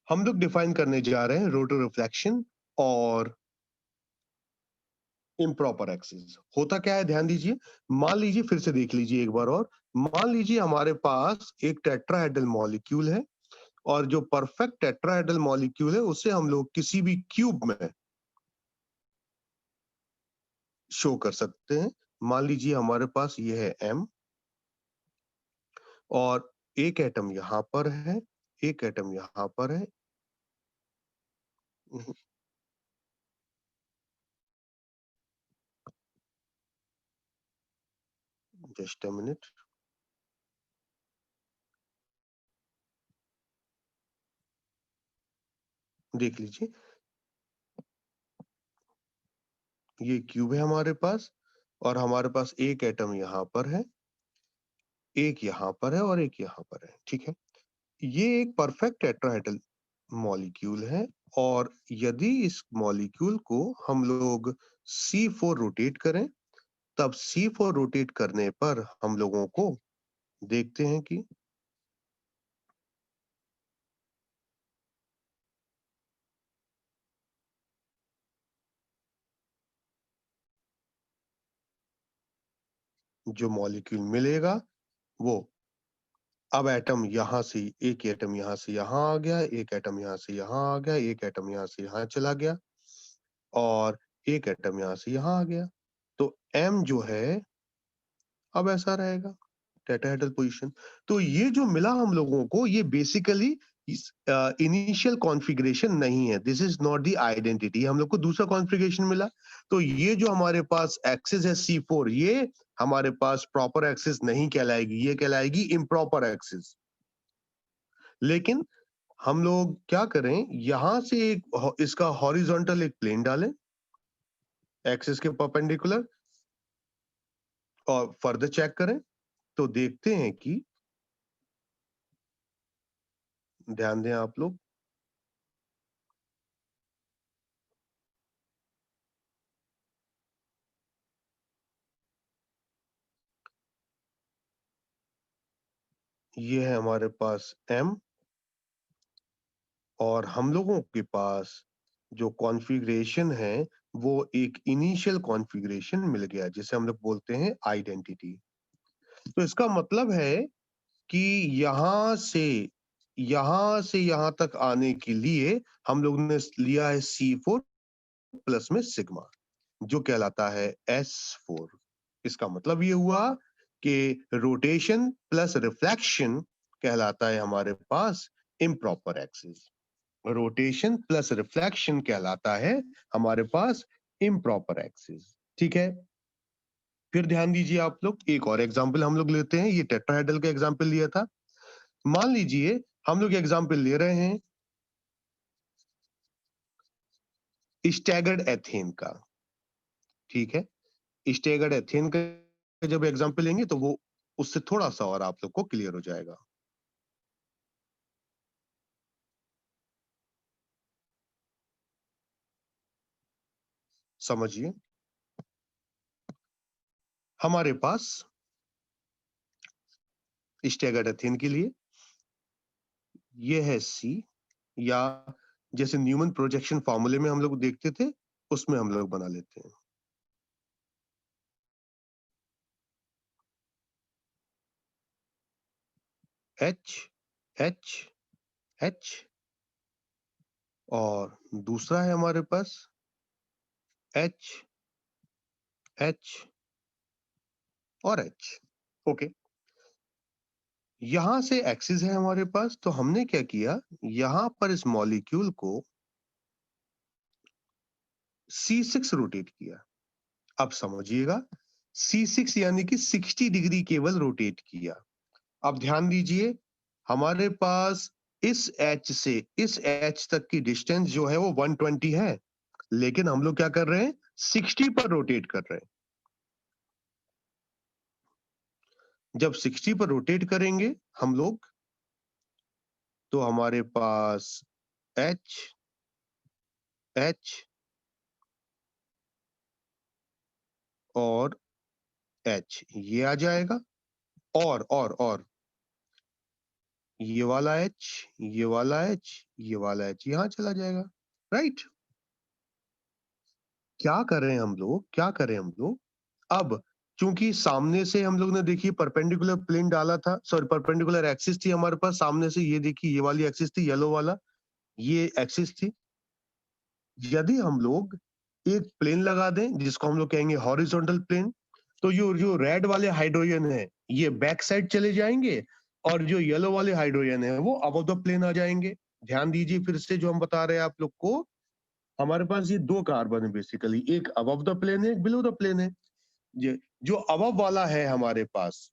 हम लोग डिफाइन करने जा रहे हैं रोटो रिफ्लेक्शन और इम्प्रॉपर एक्सिस। होता क्या है ध्यान दीजिए, मान लीजिए फिर से देख लीजिए एक बार और, मान लीजिए हमारे पास एक टेट्राहेड्रल मॉलिक्यूल है और जो परफेक्ट टेट्राहेड्रल मॉलिक्यूल है उसे हम लोग किसी भी क्यूब में शो कर सकते हैं। मान लीजिए हमारे पास ये है M और एक एटम यहां पर है, एक एटम यहां पर है। जस्ट अ मिनट, देख लीजिए ये क्यूब है हमारे पास और हमारे पास एक एटम यहां पर है, एक यहां पर है और एक यहां पर है। ठीक है, ये एक परफेक्ट टेट्राहेड्रल मॉलिक्यूल है और यदि इस मॉलिक्यूल को हम लोग C4 रोटेट करें, तब C4 रोटेट करने पर हम लोगों को देखते हैं कि जो मॉलिक्यूल मिलेगा वो, अब एटम यहां से, एक एटम यहां से यहां आ गया, एक एटम यहां से यहां आ गया, एक एटम यहां से यहां चला गया और एक एटम यहां से यहां आ गया। तो M जो है अब ऐसा रहेगा, टेट्राहेड्रल पोजीशन। तो ये जो मिला हम लोगों को, ये बेसिकली इनिशियल कॉन्फ़िगरेशन नहीं है, this is not the identity. हम लोग को दूसरा कॉन्फ़िगरेशन मिला। तो ये जो हमारे पास एक्सिस है C4, ये हमारे पास प्रॉपर एक्सिस नहीं कहलाएगी, ये कहलाएगी इम्प्रॉपर एक्सिस। लेकिन हम लोग क्या करें, यहां से एक इसका हॉरिजॉन्टल एक प्लेन डालें एक्सिस के परपेंडिकुलर और फर्दर चेक करें तो देखते हैं कि, ध्यान दें आप लोग, ये है हमारे पास M और हम लोगों के पास जो कॉन्फ़िगरेशन है वो एक इनिशियल कॉन्फ़िगरेशन मिल गया जिसे हम लोग बोलते हैं आइडेंटिटी। तो इसका मतलब है कि यहां से यहां तक आने के लिए हम लोग ने लिया है C4 प्लस में सिग्मा, जो कहलाता है S4। इसका मतलब ये हुआ कि रोटेशन प्लस रिफ्लेक्शन कहलाता है हमारे पास improper axis. Rotation plus reflection कहलाता है हमारे पास इम्प्रॉपर एक्सिस। ठीक है, फिर ध्यान दीजिए आप लोग, एक और एग्जांपल हम लोग लेते हैं। ये टेट्राहेड्रल का एग्जांपल लिया था। मान लीजिए हम लोग एग्जांपल ले रहे हैं स्टैगर्ड एथेन का। ठीक है, स्टैगर्ड एथेन का जब एग्जांपल लेंगे तो वो उससे थोड़ा सा और आप लोग को क्लियर हो जाएगा। समझिए, हमारे पास स्टैगर्ड एथेन के लिए ये है C, या जैसे न्यूमन प्रोजेक्शन फॉर्मूले में हम लोग देखते थे उसमें हम लोग बना लेते हैं। H H H और दूसरा है हमारे पास H H और H। ओके, यहां से एक्सिस है हमारे पास, तो हमने क्या किया, यहां पर इस मॉलिक्यूल को C6 रोटेट किया। अब समझिएगा, C6 यानी कि 60 डिग्री केवल रोटेट किया। अब ध्यान दीजिए, हमारे पास इस H से इस H तक की डिस्टेंस जो है वो 120 है, लेकिन हम लोग क्या कर रहे हैं, 60 पर रोटेट कर रहे हैं। जब 60 पर रोटेट करेंगे हम लोग, तो हमारे पास H H और H ये आ जाएगा। और ये वाला H, ये वाला H, ये वाला H यहाँ चला जाएगा, राइट? क्या कर रहे हैं हम लोग, क्या कर रहे हैं हम लोग? अब चूंकि सामने से हम लोग ने देखिए परपेंडिकुलर प्लेन डाला था, सॉरी परपेंडिकुलर एक्सिस थी हमारे पास सामने से, ये देखिए ये वाली एक्सिस थी, येलो वाला, ये एक्सिस थी। यदि हम लोग एक प्लेन लगा दें जिसको हम लोग कहेंगे हॉरिजॉन्टल प्लेन, तो जो रेड वाले हाइड्रोजन है ये बैक साइड चले जाएंगे और जो येलो वाले हाइड्रोजन है वो अबव द प्लेन आ जाएंगे। ध्यान दीजिए फिर से जो हम बता रहे हैं आप लोग को, हमारे पास ये दो कार्बन है बेसिकली, एक अबव द प्लेन है, एक बिलो द प्लेन है। जो अबव वाला है हमारे पास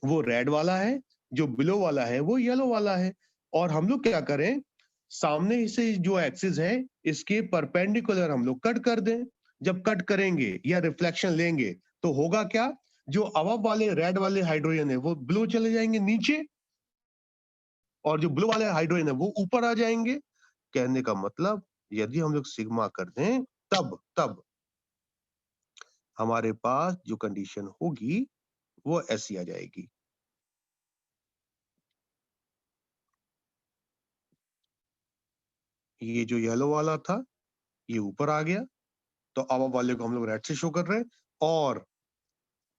वो रेड वाला है, जो बिलो वाला है वो येलो वाला है। और हम लोग क्या करें, सामने से जो एक्सिस है इसके परपेंडिकुलर हम लोग कट कर दें। जब कट करेंगे या रिफ्लेक्शन लेंगे तो होगा क्या, जो अबव वाले रेड वाले हाइड्रोजन है वो ब्लू चले जाएंगे नीचे और जो ब्लू वाले हाइड्रोजन है वो ऊपर आ जाएंगे। कहने का मतलब यदि हम लोग सिग्मा कर दें तब तब हमारे पास जो कंडीशन होगी वो ऐसी आ जाएगी। ये जो येलो वाला था ये ऊपर आ गया, तो अबव वाले को हम लोग रेड से शो कर रहे हैं, और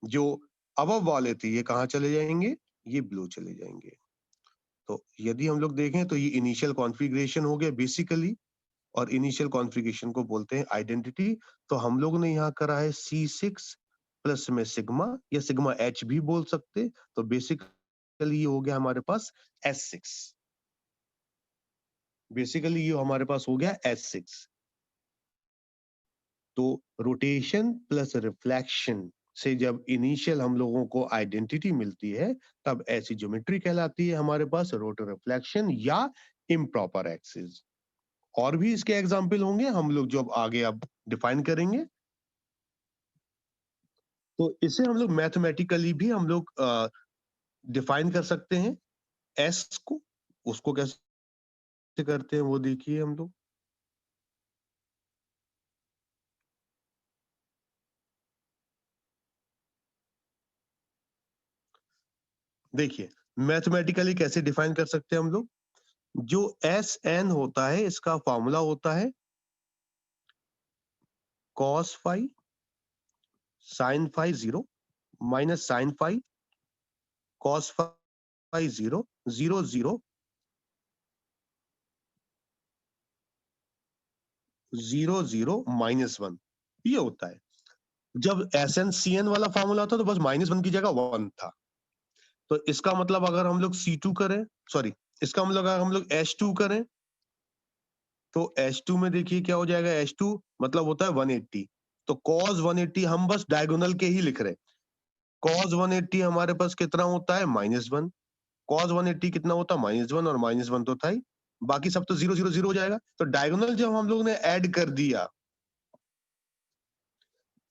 जो अबव वाले थे ये कहाँ चले जाएंगे, ये ब्लू चले जाएंगे। तो यदि हम लोग देखें तो ये इनिशियल कॉन्फ़िगरेशन हो गया बेसिकली, और इनिशियल कॉन्फ़िगरेशन को बोलते हैं आइडेंटिटी। तो हम लोग ने यहाँ करा है C6 प्लस में सिग्मा, या सिग्मा H भी बोल सकते। तो बेसिकली ये हो गया हमारे पास S6, बेसिकली ये हमारे पास हो गया S6। तो रोटेशन प्लस रिफ्लेक्शन से जब इनिशियल हम लोगों को आइडेंटिटी मिलती है तब ऐसी ज्योमेट्री कहलाती है हमारे पास रोटर रिफ्लेक्शन या इम्प्रॉपर एक्सिस। और भी इसके एग्जाम्पल होंगे हम लोग जो अब आगे अब डिफाइन करेंगे। तो इसे हम लोग मैथमेटिकली भी हम लोग डिफाइन कर सकते हैं एस को। उसको कैसे करते हैं वो देखिए हम लोग। देखिए मैथमेटिकली कैसे डिफाइन कर सकते हैं हम लोग। जो एस एन होता है इसका फॉर्मूला होता है cos phi sin phi 0 minus sin phi cos phi 0 0 0 0 0 -1, ये होता है। जब एस एन सी एन वाला फॉर्मूला था तो बस -1 की जगह 1 था। तो इसका मतलब अगर हम लोग C2 करें, सॉरी इसका मतलब अगर हम लोग H2 करें तो H2 में देखिए क्या हो जाएगा, H2 मतलब होता है 180। तो cos 180 हम बस डायगोनल के ही लिख रहे हैं। cos 180 हमारे पास कितना होता है, -1। cos 180 कितना होता है, -1, और -1 तो था ही, बाकी सब तो 0 0 0 हो जाएगा। तो डायगोनल जब हम लोग ने ऐड कर दिया,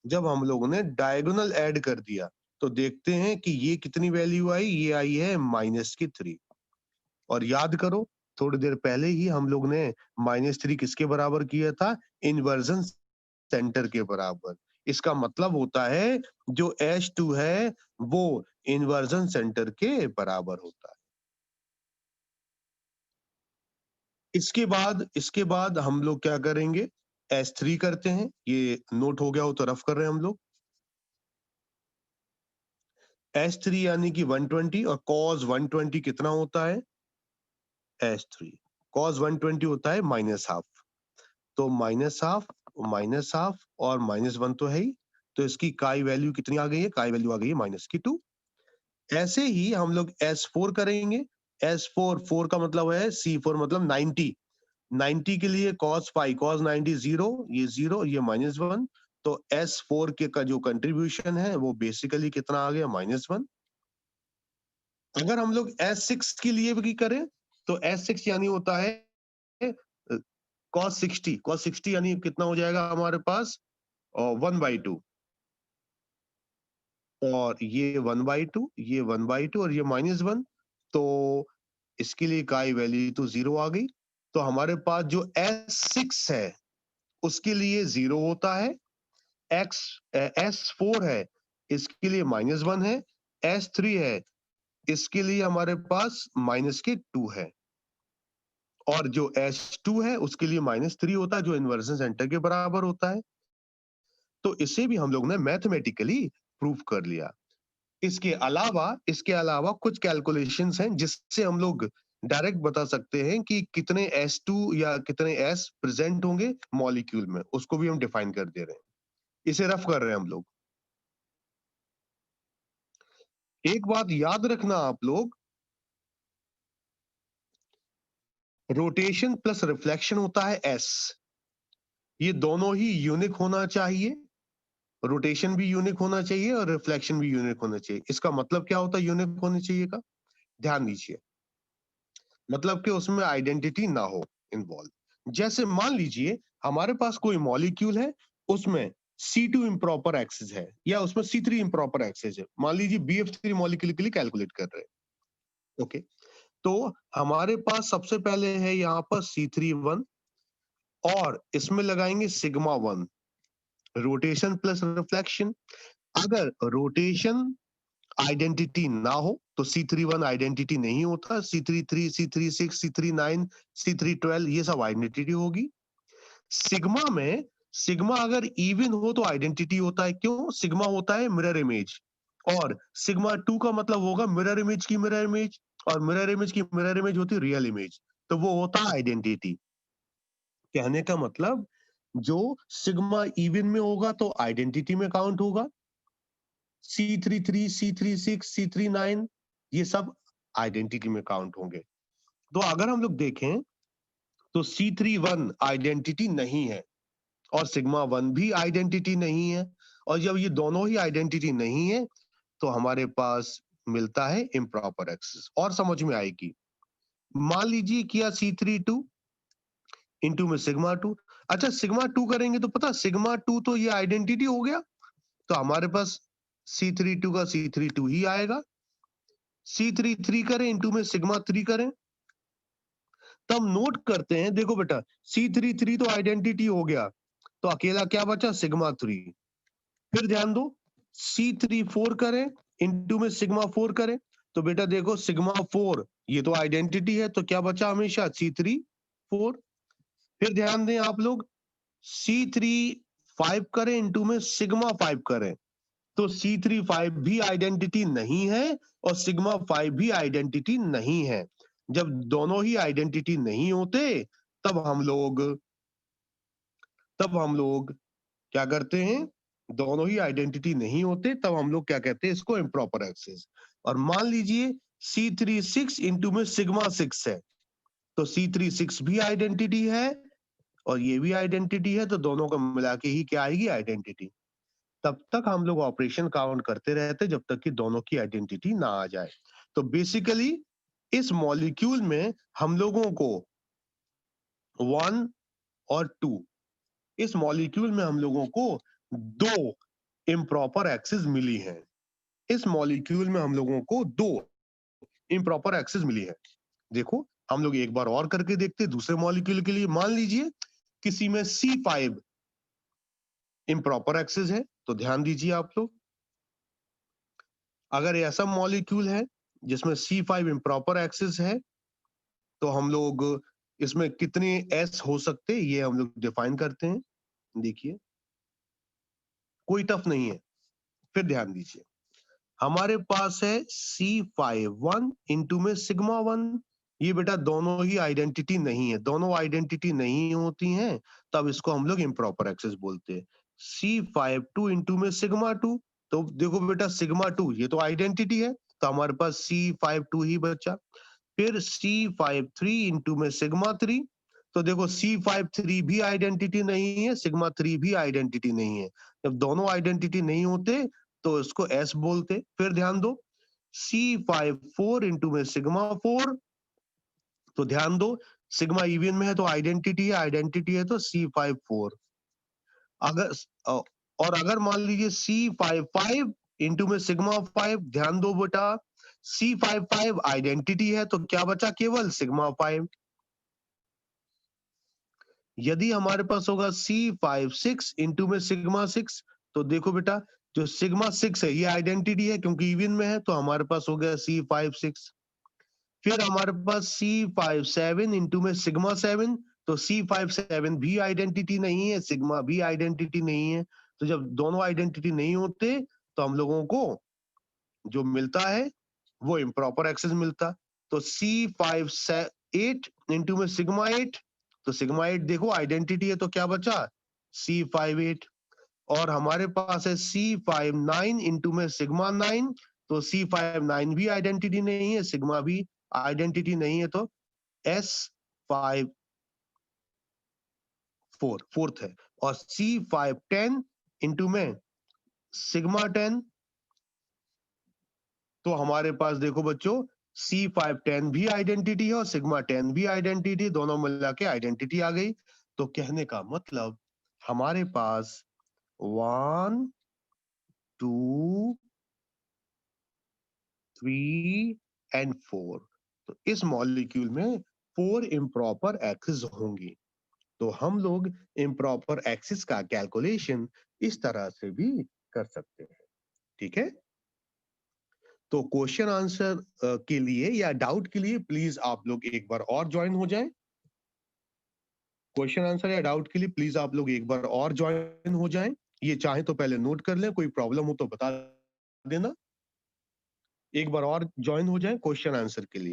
जब हम लोगों ने डायगोनल ऐड कर दिया तो देखते हैं कि ये कितनी वैल्यू आई, ये आई है -3। और याद करो थोड़ी देर पहले ही हम लोग ने -3 किसके बराबर किया था, इन्वर्जन सेंटर के बराबर। इसका मतलब होता है जो H2 है वो इन्वर्जन सेंटर के बराबर होता है। इसके बाद हम लोग क्या करेंगे, S3 करते हैं। ये नोट हो गया हो तो रफ कर रहे हैं हम लोग। S3 यानी कि 120, और cos 120 कितना होता है, S3 cos 120 होता है -12। तो -12 -12 और -1 तो है ही, तो इसकी काई वैल्यू कितनी आ गई है, काई वैल्यू आ गई है -2। ऐसे ही हम लोग S4 करेंगे। S4 4 का मतलब है C4 मतलब 90। 90 के लिए cos पाई cos 90 0, ये 0, ये -1। तो S4 के का जो कंट्रीब्यूशन है वो बेसिकली कितना आ गया, -1। अगर हम लोग S6 के लिए भी करें तो S6 यानी होता है cos 60 यानी कितना हो जाएगा हमारे पास 1/2, और ये 1/2, ये 1/2 और ये -1। तो इसके लिए काई वैल्यू तो 0 आ गई। तो हमारे पास जो S6 है उसके लिए 0 होता है, S4 है इसके लिए -1 है, S3 है इसके लिए हमारे पास माइनस के 2 है, और जो H2 है उसके लिए -3 होता है, जो इन्वर्जन सेंटर के बराबर होता है। तो इसे भी हम लोग ने मैथमेटिकली प्रूव कर लिया। इसके अलावा कुछ कैलकुलेशंस हैं जिससे हम लोग डायरेक्ट बता सकते हैं कि कितने S2 या कितने S प्रेजेंट होंगे मॉलिक्यूल में, उसको भी हम डिफाइन कर दे रहे हैं। इसे रफ कर रहे हैं हम लोग। एक बात याद रखना आप लोग, रोटेशन प्लस रिफ्लेक्शन होता है S। ये दोनों ही यूनिक होना चाहिए, रोटेशन भी यूनिक होना चाहिए और रिफ्लेक्शन भी यूनिक होना चाहिए। इसका मतलब क्या होता है यूनिक होने चाहिए का? ध्यान दीजिए, मतलब कि उसमें आइडेंटिटी ना हो इन्वॉल्व। जैसे मान लीजिए हमारे पास कोई मॉलिक्यूल है, उसमें C2 इम्प्रॉपर एक्सिस है या उसमें C3 इम्प्रॉपर एक्सिस है। मान लीजिए BF3 मॉलिक्यूल के लिए कैलकुलेट कर रहे हैं। ओके, तो हमारे पास सबसे पहले है यहाँ पर C31 और इसमें लगाएंगे सिग्मा 1, रोटेशन प्लस रिफ्लेक्शन। अगर रोटेशन आइडेंटिटी ना हो तो C31 आइडेंटिटी नहीं होता, C33, C36, C39, C312 ये सब आइडेंटिटी होगी। सिग्मा में सिग्मा अगर इवन हो तो आइडेंटिटी होता है। क्यों? सिग्मा होता है मिरर इमेज, और सिग्मा 2 का मतलब होगा मिरर इमेज की मिरर इमेज, और मिरर इमेज की मिरर इमेज होती है रियल इमेज, तो वो होता है आइडेंटिटी। कहने का मतलब जो सिग्मा इवन में होगा तो आइडेंटिटी में काउंट होगा, C33, C36, C39 ये सब आइडेंटिटी में काउंट होंगे। तो अगर हम लोग देखें तो C31 आइडेंटिटी नहीं है और सिग्मा 1 भी आइडेंटिटी नहीं है, और जब ये दोनों ही आइडेंटिटी नहीं है तो हमारे पास मिलता है इम्प्रॉपर एक्सिस। और समझ में आएगी। मान लीजिए किया C32 इंटू में सिग्मा 2। अच्छा, सिग्मा 2 करेंगे तो पता सिग्मा 2 तो ये आइडेंटिटी हो गया, तो हमारे पास C32 का C32 ही आएगा। C33 करें इंटू में सिग्मा 3 करें, तब नोट करते हैं, देखो बेटा C33 तो आइडेंटिटी हो गया, तो अकेला क्या बचा? सिग्मा 3। फिर ध्यान दो, C34 करें इंटू में सिग्मा 4 करें, तो बेटा देखो सिग्मा 4 ये तो आइडेंटिटी है, तो क्या बचा हमेशा? C34। फिर ध्यान दें आप लोग, C35 करें इंटू में सिग्मा 5 करें, तो C35 भी आइडेंटिटी नहीं है और सिग्मा 5 भी आइडेंटिटी नहीं है। जब दोनों ही आइडेंटिटी नहीं होते तब हम लोग क्या करते हैं? दोनों ही आइडेंटिटी नहीं होते तब हम लोग क्या कहते हैं? इसको इम्प्रॉपर एक्सिस। और मान लीजिए C36 इंटू में सिग्मा 6 है, तो C36 भी आइडेंटिटी है और ये भी आइडेंटिटी है, तो दोनों को मिला के ही क्या आएगी? आइडेंटिटी। तब तक हम लोग ऑपरेशन काउंट करते रहते जब तक कि दोनों की आइडेंटिटी ना आ जाए। तो बेसिकली इस मॉलिक्यूल में हम लोगों को 1 और 2, इस मॉलिक्यूल में हम लोगों को 2 इम्प्रॉपर एक्सिस मिली हैं। इस मॉलिक्यूल में हम लोगों को 2 इम्प्रॉपर एक्सिस मिली है। देखो हम लोग एक बार और करके देखते हैं दूसरे मॉलिक्यूल के लिए। मान लीजिए किसी में C5 इम्प्रॉपर एक्सिस है, तो ध्यान दीजिए आप लोग, अगर ऐसा मॉलिक्यूल है जिसमें C5 इम्प्रॉपर एक्सिस है, तो हम लोग इसमें कितने S हो सकते हैं ये हम लोग डिफाइन करते हैं। देखिए कोई टफ नहीं है। फिर ध्यान दीजिए, हमारे पास है C51 इंटू में सिग्मा 1। ये बेटा दोनों ही आइडेंटिटी नहीं है, दोनों आइडेंटिटी नहीं होती हैं तब इसको हम लोग इम्प्रॉपर एक्सिस बोलते हैं। C52 इंटू में सिग्मा 2, तो देखो बेटा सिग्मा 2 ये तो आइडेंटिटी है, तो हमारे पास C52 ही बचा। फिर C53 इंटू में सिग्मा 3, तो देखो C53 भी आइडेंटिटी नहीं है, सिग्मा 3 भी आइडेंटिटी नहीं है। जब दोनों आइडेंटिटी नहीं होते तो इसको S बोलते। फिर ध्यान दो, C54 इंटू में सिग्मा 4, तो ध्यान दो सिग्मा इवन में है तो आइडेंटिटी है तो C54। अगर और अगर मान लीजिए C55 इंटू में सिग्मा 5, ध्यान दो बेटा C55 आइडेंटिटी है तो क्या बचा? केवल सिग्मा 5। यदि हमारे पास होगा C56 इंटू में सिग्मा 6, तो देखो बेटा जो सिग्मा 6 है ये आइडेंटिटी है क्योंकि इवन में है, तो हमारे पास हो गया C5 6। फिर हमारे पास C5 7 इंटू में सिग्मा 7, तो C5 7 भी आइडेंटिटी नहीं है, सिग्मा भी आइडेंटिटी नहीं है। तो जब दोनों आइडेंटिटी नहीं होते तो हम लोगों को जो मिलता है वो इम्प्रॉपर एक्सेस मिलता। तो C5 8 इंटू में सिग्मा 8, तो सिग्मा 8 देखो आइडेंटिटी है, तो क्या बचा C5 8। और हमारे पास है C5 9 इंटू में सिग्मा 9, तो C5 9 भी आइडेंटिटी नहीं है, सिग्मा भी आइडेंटिटी नहीं है, तो S5 4 है। और C5 10 इंटू में सिग्मा 10, तो हमारे पास देखो बच्चों C5 10 भी आइडेंटिटी है और सिग्मा 10 भी आइडेंटिटी, दोनों मिला के आइडेंटिटी आ गई। तो कहने का मतलब हमारे पास 1 2 3 एंड 4, तो इस मॉलिक्यूल में 4 इम्प्रॉपर एक्सिस होंगी। तो हम लोग इम्प्रॉपर एक्सिस का कैलकुलेशन इस तरह से भी कर सकते हैं। ठीक है, तो क्वेश्चन आंसर के लिए या डाउट के लिए प्लीज आप लोग एक बार और ज्वाइन हो जाएं। क्वेश्चन आंसर या डाउट के लिए प्लीज आप लोग एक बार और ज्वाइन हो जाएं। ये चाहे तो पहले नोट कर लें, कोई प्रॉब्लम हो तो बता देना। एक बार और ज्वाइन हो जाएं क्वेश्चन आंसर के लिए।